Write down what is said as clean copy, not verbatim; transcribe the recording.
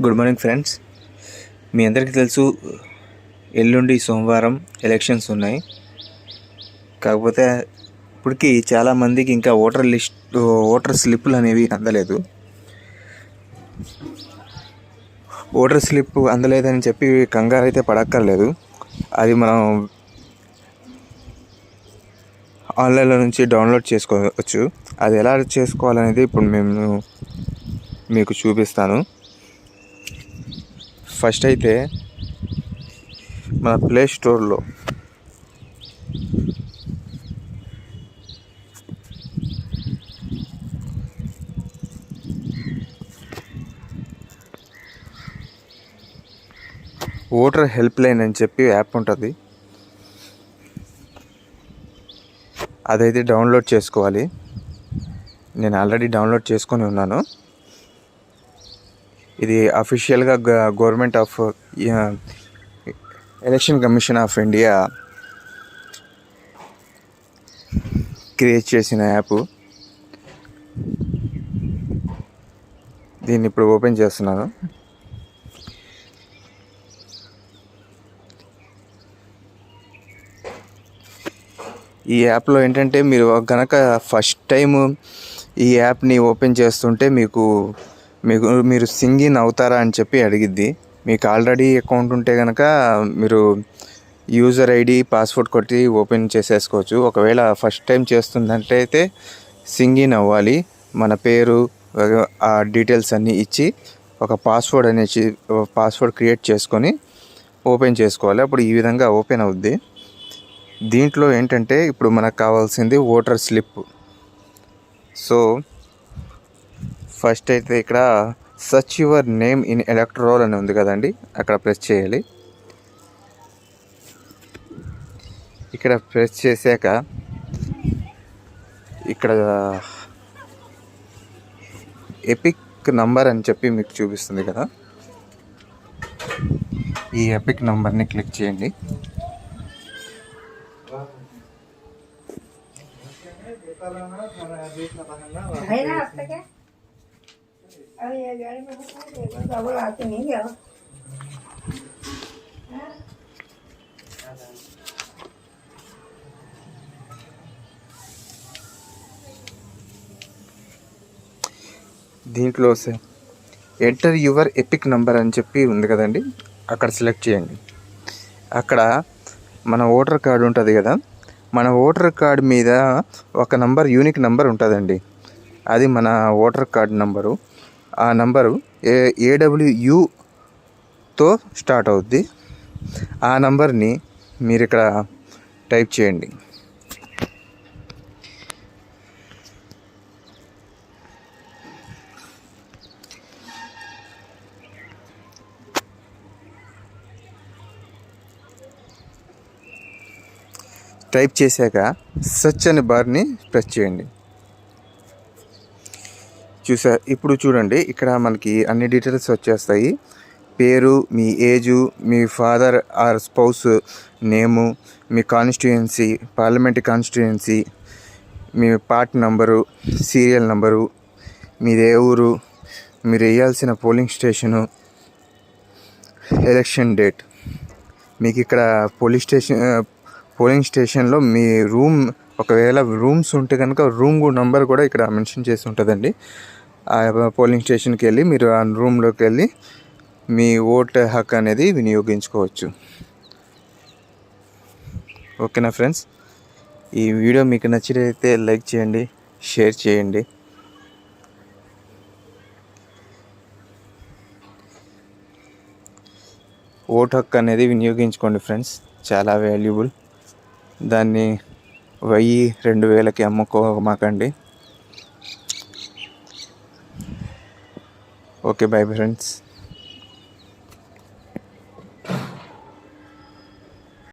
Good morning friends. మీ అందరికీ తెలుసు ఎల్లుండి సోమవారం ఎలక్షన్స్ ఉన్నాయి. కాకపోతే ఇప్పటికీ చాలామందికి ఇంకా ఓటర్ స్లిప్పులు అనేవి అందలేదు. ఓటర్ స్లిప్ అందలేదని చెప్పి కంగారు అయితే పడక్కర్లేదు. అది మనం ఆన్లైన్లో నుంచి డౌన్లోడ్ చేసుకోవచ్చు. అది ఎలా చేసుకోవాలనేది ఇప్పుడు మేము మీకు చూపిస్తాను. ఫస్ట్ అయితే మన ప్లే స్టోర్లో ఓటర్ హెల్ప్ లైన్ అని చెప్పి యాప్ ఉంటుంది. అదైతే డౌన్లోడ్ చేసుకోవాలి. నేను ఆల్రెడీ డౌన్లోడ్ చేసుకొని ఉన్నాను. ఇది అఫీషియల్గా government of election commission of India create చేసిన యాప్. దీన్ని ఇప్పుడు ఓపెన్ చేస్తున్నాను. ఈ యాప్లో ఏంటంటే మీరు కనుక ఫస్ట్ టైం ఈ యాప్ని ఓపెన్ చేస్తుంటే మీరు సింగిన్ అవుతారా అని చెప్పి అడిగిద్ది. మీకు ఆల్రెడీ అకౌంట్ ఉంటే కనుక మీరు యూజర్ ఐడి పాస్వర్డ్ కొట్టి ఓపెన్ చేసేసుకోవచ్చు. ఒకవేళ ఫస్ట్ టైం చేస్తుందంటే అయితే సింగిన్ అవ్వాలి. మన పేరు ఆ డీటెయిల్స్ అన్నీ ఇచ్చి ఒక పాస్వర్డ్ క్రియేట్ చేసుకొని ఓపెన్ చేసుకోవాలి. అప్పుడు ఈ విధంగా ఓపెన్ అవుద్ది. దీంట్లో ఏంటంటే ఇప్పుడు మనకు కావాల్సింది ఓటర్ స్లిప్. సో ఫస్ట్ అయితే ఇక్కడ search your name in electoral అని ఉంది కదండి, అక్కడ ప్రెస్ చేయాలి. ఇక్కడ ప్రెస్ చేశాక ఇక్కడ ఎపిక్ నంబర్ అని చెప్పి మీకు చూపిస్తుంది కదా, ఈ ఎపిక్ నంబర్ని క్లిక్ చేయండి. దీంట్లో ఎంటర్ యువర్ ఎపిక్ నంబర్ అని చెప్పి ఉంది కదండి, అక్కడ సెలెక్ట్ చేయండి. అక్కడ మన ఓటర్ కార్డు ఉంటుంది కదా, మన ఓటర్ కార్డు మీద ఒక నంబర్ యూనిక్ నంబర్ ఉంటుందండి. అది మన ఓటర్ కార్డు నంబరు. ఆ నంబరు AWUతో స్టార్ట్ అవుద్ది. ఆ నంబర్ని మీరు ఇక్కడ టైప్ చేయండి. టైప్ చేశాక సెర్చ్ అనే బార్ని ప్రెస్ చేయండి. ఇప్పుడు చూడండి, ఇక్కడ మనకి అన్ని డీటెయిల్స్ వచ్చేస్తాయి. పేరు, మీ ఏజు, మీ ఫాదర్ ఆర్ స్పౌస్ నేము, మీ కాన్స్టిట్యుయెన్సీ, పార్లమెంట్ కాన్స్టిట్యుయెన్సీ, మీ పార్ట్ నంబరు, సీరియల్ నంబరు, మీదే ఊరు, మీరు వేయాల్సిన పోలింగ్ స్టేషను, ఎలక్షన్ డేట్. మీకు ఇక్కడ పోలింగ్ స్టేషన్లో మీ రూమ్, ఒకవేళ రూమ్స్ ఉంటే కనుక రూమ్ నంబర్ కూడా ఇక్కడ మెన్షన్ చేసి ఉంటుందండి. ఆ పోలింగ్ స్టేషన్కి వెళ్ళి మీరు ఆ రూమ్లోకి వెళ్ళి మీ ఓటు హక్కు అనేది వినియోగించుకోవచ్చు. ఓకేనా ఫ్రెండ్స్, ఈ వీడియో మీకు నచ్చినట్లయితే లైక్ చేయండి, షేర్ చేయండి. ఓటు హక్కు అనేది వినియోగించుకోండి ఫ్రెండ్స్, చాలా వాల్యుబుల్. దాన్ని 1000-2000కి అమ్ముకోమాకండి. Okay, bye friends.